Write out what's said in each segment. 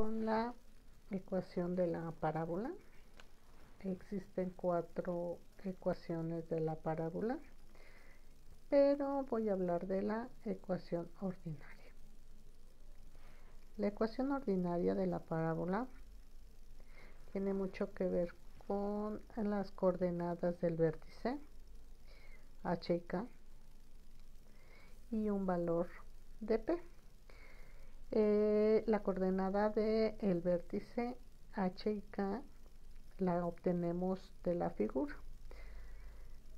con la ecuación de la parábola. Existen 4 ecuaciones de la parábola, pero voy a hablar de la ecuación ordinaria. La ecuación ordinaria de la parábola tiene mucho que ver con las coordenadas del vértice h y k y un valor de p. La coordenada del vértice h y k la obtenemos de la figura,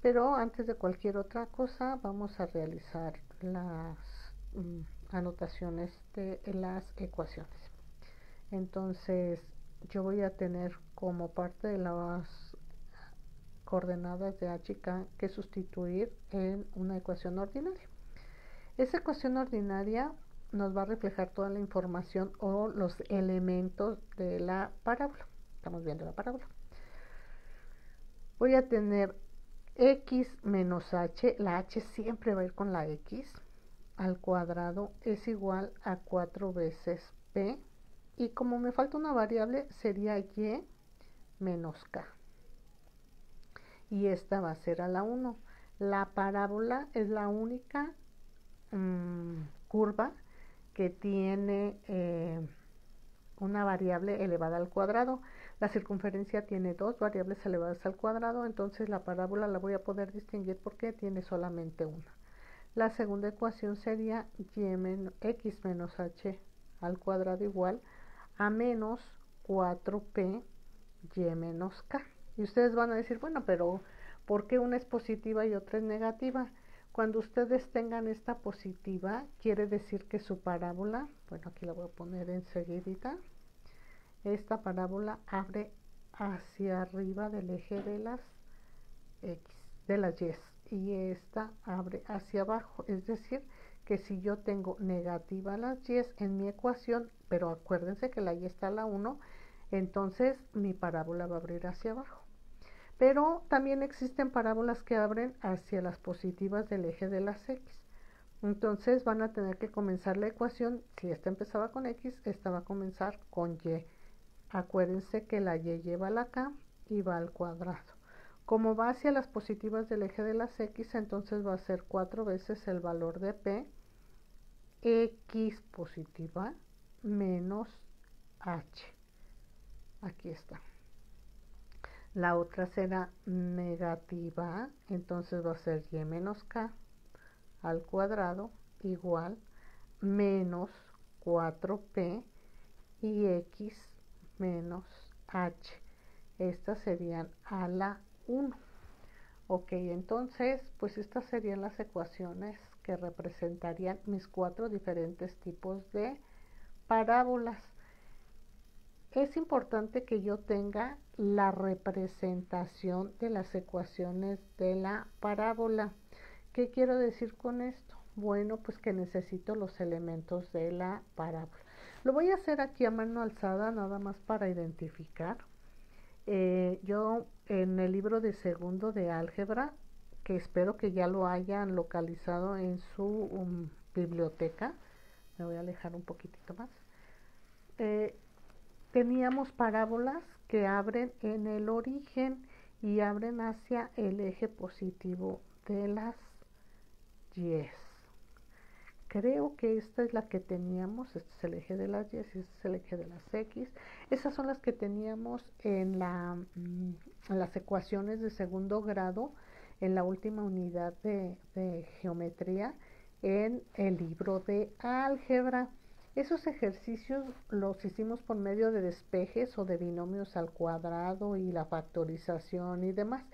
pero antes de cualquier otra cosa vamos a realizar las anotaciones de las ecuaciones. Entonces yo voy a tener como parte de las coordenadas de h y k que sustituir en una ecuación ordinaria. Esa ecuación ordinaria nos va a reflejar toda la información o los elementos de la parábola. Estamos viendo la parábola. Voy a tener x menos h, la h siempre va a ir con la x, al cuadrado es igual a 4 veces p, y como me falta una variable sería y menos k. Y esta va a ser a la 1. La parábola es la única curva que tiene una variable elevada al cuadrado. La circunferencia tiene 2 variables elevadas al cuadrado, entonces la parábola la voy a poder distinguir porque tiene solamente una. La segunda ecuación sería x menos h al cuadrado igual a menos 4p y menos k. Y ustedes van a decir, bueno, pero ¿por qué una es positiva y otra es negativa? Cuando ustedes tengan esta positiva, quiere decir que su parábola, bueno, aquí la voy a poner enseguidita, esta parábola abre hacia arriba del eje de las x, de las y esta abre hacia abajo, es decir, que si yo tengo negativa las y en mi ecuación, pero acuérdense que la y está a la 1, entonces mi parábola va a abrir hacia abajo. Pero también existen parábolas que abren hacia las positivas del eje de las x. Entonces van a tener que comenzar la ecuación, si esta empezaba con x, esta va a comenzar con y. Acuérdense que la y lleva la k y va al cuadrado. Como va hacia las positivas del eje de las x, entonces va a ser 4 veces el valor de p, x positiva menos h. Aquí está. La otra será negativa, entonces va a ser y menos k al cuadrado igual menos 4p y x menos h. Estas serían a la 1. Ok, entonces pues estas serían las ecuaciones que representarían mis 4 diferentes tipos de parábolas. Es importante que yo tenga la representación de las ecuaciones de la parábola. ¿Qué quiero decir con esto? Bueno, pues que necesito los elementos de la parábola. Lo voy a hacer aquí a mano alzada, nada más para identificar. Yo en el libro de segundo de álgebra, que espero que ya lo hayan localizado en su biblioteca, me voy a alejar un poquitito más, teníamos parábolas que abren en el origen y abren hacia el eje positivo de las y. Creo que esta es la que teníamos, este es el eje de las y, este es el eje de las x. Esas son las que teníamos en las ecuaciones de segundo grado, en la última unidad de geometría, en el libro de álgebra. Esos ejercicios los hicimos por medio de despejes o de binomios al cuadrado y la factorización y demás.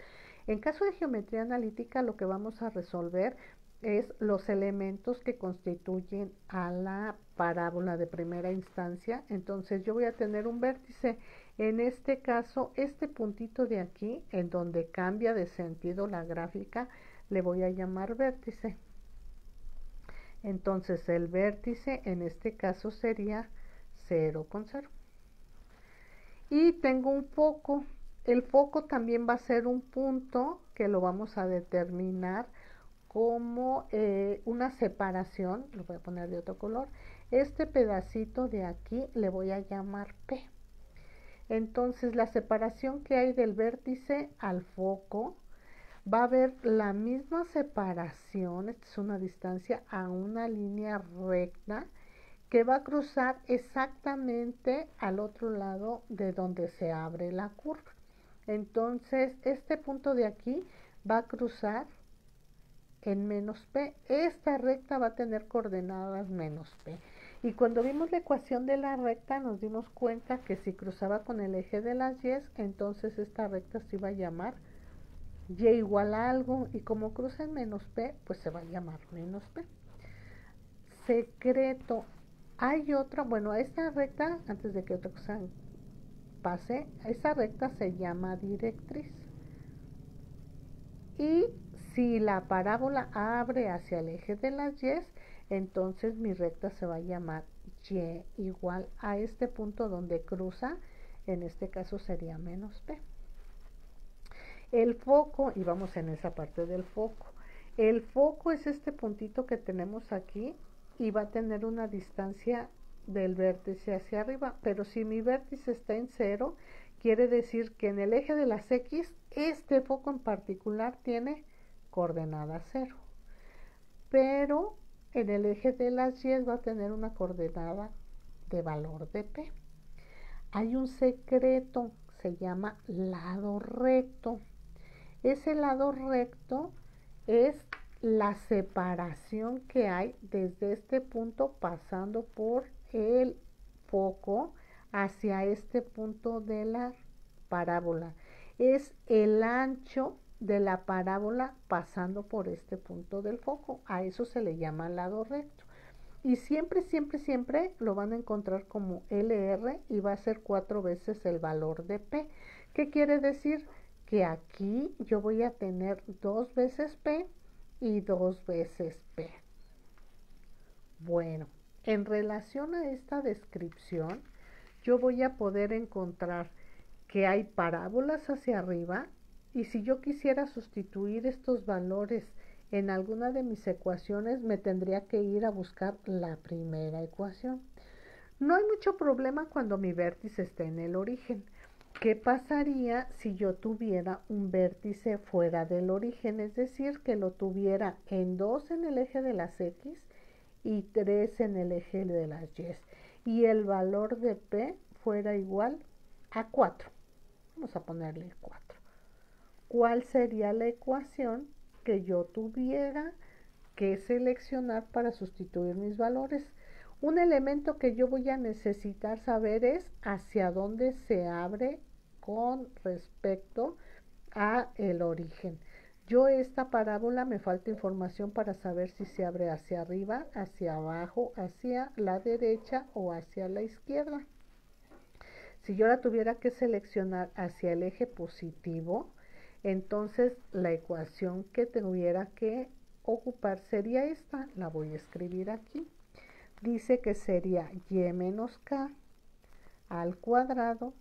En caso de geometría analítica, lo que vamos a resolver es los elementos que constituyen a la parábola de primera instancia. Entonces yo voy a tener un vértice, en este caso este puntito de aquí, en donde cambia de sentido la gráfica, le voy a llamar vértice. Entonces el vértice en este caso sería 0 con 0. Y tengo un foco. El foco también va a ser un punto que lo vamos a determinar como una separación, lo voy a poner de otro color, Este pedacito de aquí le voy a llamar P. Entonces la separación que hay del vértice al foco va a haber la misma separación, esta es una distancia a una línea recta que va a cruzar exactamente al otro lado de donde se abre la curva. Entonces este punto de aquí va a cruzar en menos P. Esta recta va a tener coordenadas menos P. Y cuando vimos la ecuación de la recta nos dimos cuenta que si cruzaba con el eje de las Y, entonces esta recta se iba a llamar Y igual a algo, y como cruza en menos P, pues se va a llamar menos P. Secreto. Hay otra, bueno, esta recta, antes de que otra cosa pase, esta recta se llama directriz. Y si la parábola abre hacia el eje de las Y, entonces mi recta se va a llamar Y igual a este punto donde cruza, en este caso sería menos P. El foco, y vamos en esa parte del foco, el foco es este puntito que tenemos aquí y va a tener una distancia del vértice hacia arriba, pero si mi vértice está en 0, quiere decir que en el eje de las X, este foco en particular tiene coordenada 0, pero en el eje de las Y va a tener una coordenada de valor de P. Hay un secreto, se llama lado recto. Ese lado recto es la separación que hay desde este punto pasando por el foco hacia este punto de la parábola. Es el ancho de la parábola pasando por este punto del foco. A eso se le llama lado recto. Y siempre, siempre, siempre lo van a encontrar como LR y va a ser 4 veces el valor de P. ¿Qué quiere decir? Que aquí yo voy a tener 2 veces P y 2 veces P. Bueno, en relación a esta descripción, yo voy a poder encontrar que hay parábolas hacia arriba y si yo quisiera sustituir estos valores en alguna de mis ecuaciones, me tendría que ir a buscar la primera ecuación. No hay mucho problema cuando mi vértice está en el origen. ¿Qué pasaría si yo tuviera un vértice fuera del origen? Es decir, que lo tuviera en 2 en el eje de las X y 3 en el eje de las Y. Y el valor de P fuera igual a 4. Vamos a ponerle 4. ¿Cuál sería la ecuación que yo tuviera que seleccionar para sustituir mis valores? Un elemento que yo voy a necesitar saber es hacia dónde se abre con respecto a el origen. Yo esta parábola me falta información para saber si se abre hacia arriba, hacia abajo, hacia la derecha o hacia la izquierda. Si yo la tuviera que seleccionar hacia el eje positivo, entonces la ecuación que tuviera que ocupar sería esta. La voy a escribir aquí. Dice que sería y menos k al cuadrado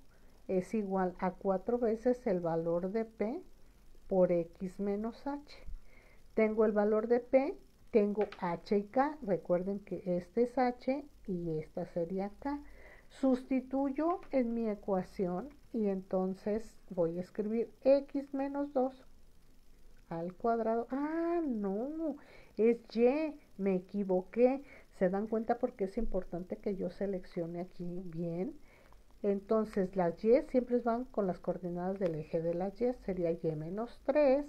es igual a 4 veces el valor de P por X menos H. Tengo el valor de P, tengo H y K. Recuerden que este es H y esta sería K. Sustituyo en mi ecuación y entonces voy a escribir X menos 2 al cuadrado. Ah, no, es Y, me equivoqué. ¿Se dan cuenta porque es importante que yo seleccione aquí bien? Entonces las Y siempre van con las coordenadas del eje de las Y, sería Y menos 3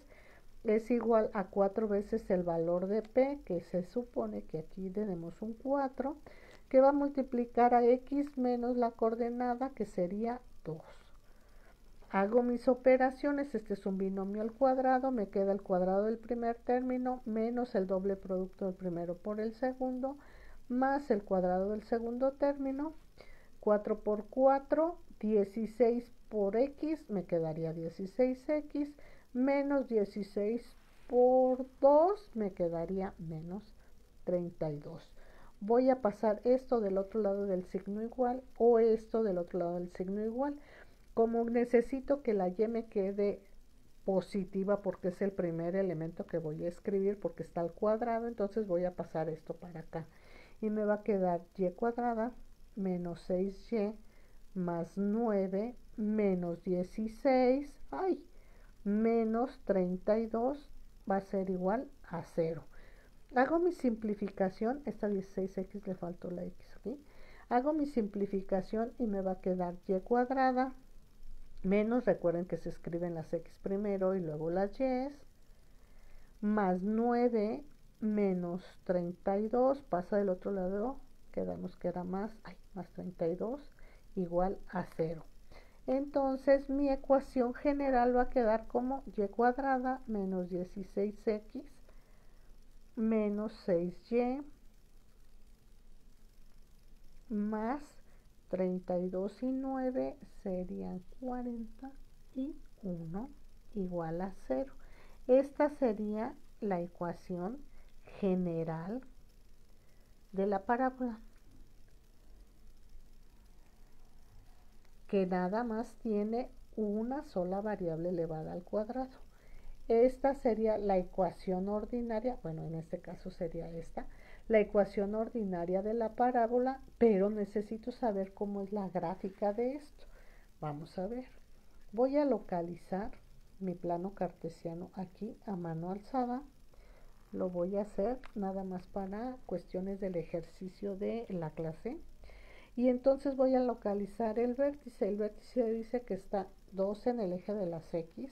es igual a 4 veces el valor de P, que se supone que aquí tenemos un 4, que va a multiplicar a X menos la coordenada, que sería 2. Hago mis operaciones, este es un binomio al cuadrado, me queda el cuadrado del primer término menos el doble producto del primero por el segundo, más el cuadrado del segundo término. 4 por 4, 16 por X, me quedaría 16X, menos 16 por 2, me quedaría menos 32. Voy a pasar esto del otro lado del signo igual o esto del otro lado del signo igual. Como necesito que la Y me quede positiva porque es el primer elemento que voy a escribir porque está al cuadrado, entonces voy a pasar esto para acá. y me va a quedar y cuadrada menos 6y más 9 menos 16, ay, menos 32 va a ser igual a 0. Hago mi simplificación, esta 16x le faltó la x aquí. Hago mi simplificación y me va a quedar y cuadrada menos, recuerden que se escriben las x primero y luego las y, más 9 menos 32, pasa del otro lado, quedamos que era más 32 igual a 0. Entonces mi ecuación general va a quedar como y cuadrada menos 16x menos 6y más 32 y 9 serían 41 igual a 0. Esta sería la ecuación general de la parábola, que nada más tiene una sola variable elevada al cuadrado. Esta sería la ecuación ordinaria, bueno, en este caso sería esta, la ecuación ordinaria de la parábola, pero necesito saber cómo es la gráfica de esto. Vamos a ver. Voy a localizar mi plano cartesiano aquí a mano alzada. Lo voy a hacer nada más para cuestiones del ejercicio de la clase. Y entonces voy a localizar el vértice. El vértice dice que está 2 en el eje de las X.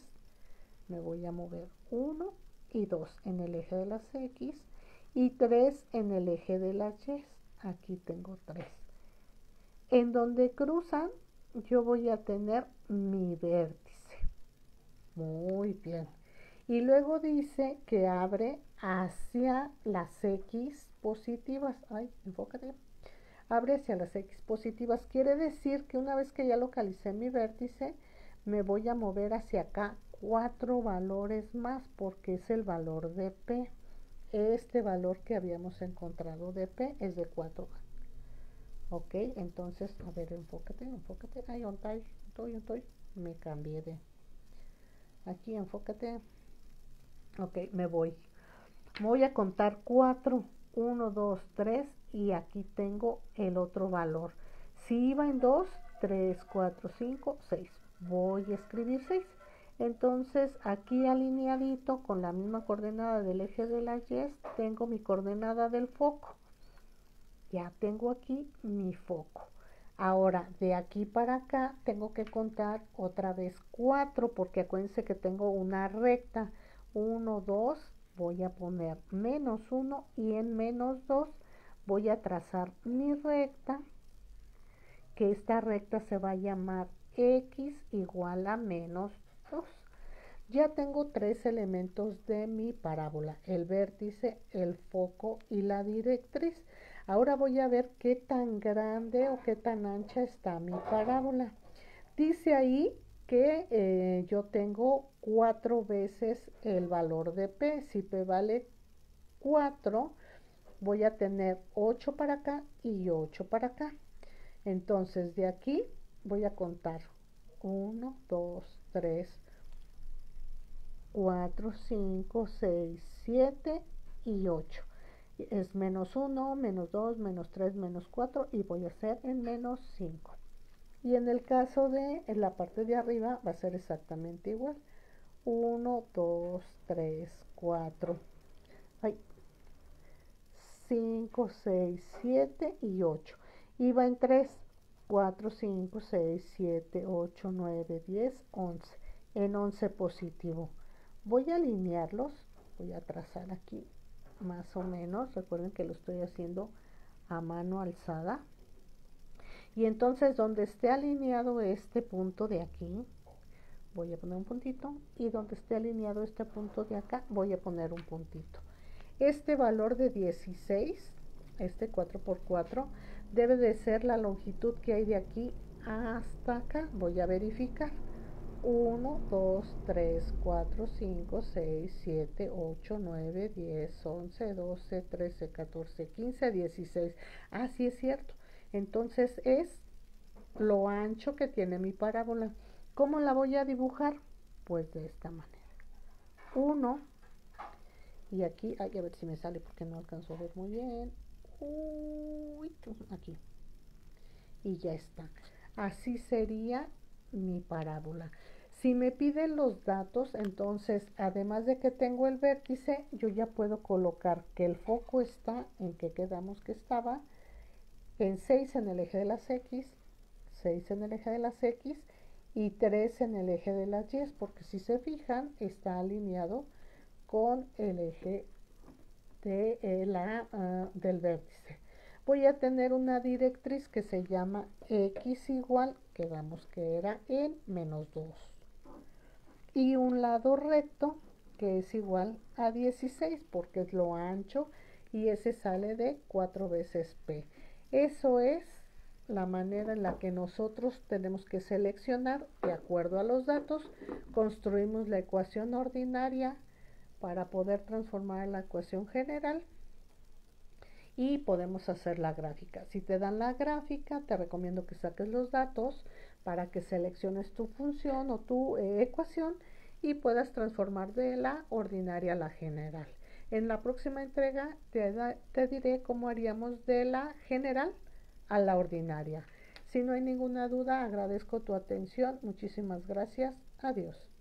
Me voy a mover 1 y 2 en el eje de las X y 3 en el eje de las Y. Aquí tengo 3. En donde cruzan, yo voy a tener mi vértice. Muy bien. Y luego dice que abre hacia las X positivas. Ay, enfócate. Abre hacia las X positivas. Quiere decir que una vez que ya localicé mi vértice, me voy a mover hacia acá 4 valores más, porque es el valor de P. Este valor que habíamos encontrado de P es de 4. Ok, entonces, a ver, enfócate. Ay, estoy. Me cambié de... Aquí, enfócate. Ok, me voy. Voy a contar 4. 1, 2, 3 y aquí tengo el otro valor. Si iba en 2, 3, 4, 5, 6. Voy a escribir 6. Entonces aquí alineadito con la misma coordenada del eje de la Y, tengo mi coordenada del foco. Ya tengo aquí mi foco. Ahora, de aquí para acá tengo que contar otra vez 4, porque acuérdense que tengo una recta. 1, 2, voy a poner menos 1 y en menos 2 voy a trazar mi recta, que esta recta se va a llamar X igual a menos 2. Ya tengo 3 elementos de mi parábola: el vértice, el foco y la directriz. Ahora voy a ver qué tan grande o qué tan ancha está mi parábola. Dice ahí que yo tengo 4 veces el valor de P. Si P vale 4, voy a tener 8 para acá y 8 para acá. Entonces de aquí voy a contar 1, 2, 3, 4, 5, 6, 7 y 8. Es menos 1, menos 2, menos 3, menos 4 y voy a hacer en menos 5. Y en el caso de en la parte de arriba va a ser exactamente igual. 1, 2, 3, 4, 5, 6, 7 y 8. Y va en 3, 4, 5, 6, 7, 8, 9, 10, 11. En 11 positivo. Voy a alinearlos, voy a trazar aquí más o menos. Recuerden que lo estoy haciendo a mano alzada. Y entonces donde esté alineado este punto de aquí, voy a poner un puntito. Y donde esté alineado este punto de acá, voy a poner un puntito. Este valor de 16, este 4 por 4, debe de ser la longitud que hay de aquí hasta acá. Voy a verificar. 1, 2, 3, 4, 5, 6, 7, 8, 9, 10, 11, 12, 13, 14, 15, 16. Ah, sí es cierto. Entonces es lo ancho que tiene mi parábola. ¿Cómo la voy a dibujar? Pues de esta manera. 1, y aquí, a ver si me sale porque no alcanzo a ver muy bien. aquí. Y ya está. Así sería mi parábola. Si me piden los datos, entonces, además de que tengo el vértice, yo ya puedo colocar que el foco está en que quedamos que estaba en 6 en el eje de las X, 6 en el eje de las X y 3 en el eje de las Y, porque si se fijan, está alineado con el eje de, del vértice. Voy a tener una directriz que se llama X igual, quedamos que era en menos 2. Y un lado recto que es igual a 16 porque es lo ancho y ese sale de 4 veces P. Eso es la manera en la que nosotros tenemos que seleccionar de acuerdo a los datos. Construimos la ecuación ordinaria para poder transformar en la ecuación general y podemos hacer la gráfica. Si te dan la gráfica, te recomiendo que saques los datos para que selecciones tu función o tu ecuación y puedas transformar de la ordinaria a la general. En la próxima entrega te diré cómo haríamos de la general a la ordinaria. Si no hay ninguna duda, agradezco tu atención. Muchísimas gracias. Adiós.